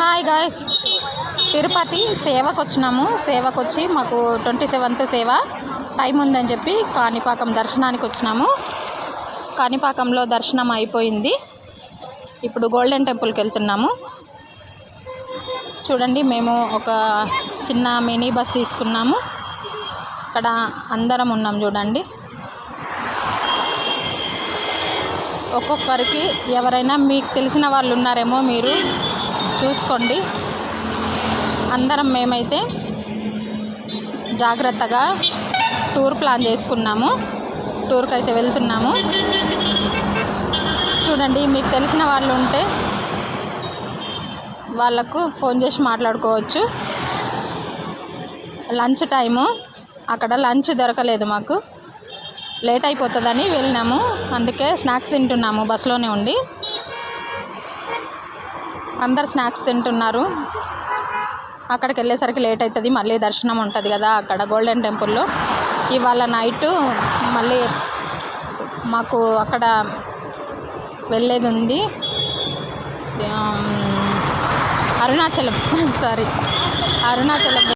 Hi guys, Tirupati సేవకు వచ్చినాము. సేవకు వచ్చి మాకు 27th సేవ టైం ఉందని చెప్పి కాణిపాకం దర్శనానికి వచ్చినాము. కాణిపాకంలో దర్శనం అయిపోయింది. ఇప్పుడు గోల్డెన్ టెంపుల్కి వెళ్తున్నాము. చూడండి, మేము ఒక చిన్న మినీ బస్ తీసుకున్నాము. ఇక్కడ అందరం ఉన్నాం. చూడండి, ఒక్కొక్కరికి ఎవరైనా మీకు తెలిసిన వాళ్ళు ఉన్నారేమో, మీరు చూసుకోండి. అందరం మేమైతే జాగ్రత్తగా టూర్ ప్లాన్ చేసుకున్నాము. టూర్కి అయితే వెళ్తున్నాము. చూడండి, మీకు తెలిసిన వాళ్ళు ఉంటే వాళ్ళకు ఫోన్ చేసి మాట్లాడుకోవచ్చు. లంచ్ టైము, అక్కడ లంచ్ దొరకలేదు, మాకు లేట్ అయిపోతుందని వెళ్ళినాము. అందుకే స్నాక్స్ తింటున్నాము బస్సులోనే ఉండి. అందరు స్నాక్స్ తింటున్నారు. అక్కడికి వెళ్ళేసరికి లేట్ అవుతుంది. మళ్ళీ దర్శనం ఉంటుంది కదా అక్కడ గోల్డెన్ టెంపుల్లో. ఇవాళ నైటు మళ్ళీ మాకు అక్కడ వెళ్ళేది ఉంది. అరుణాచలం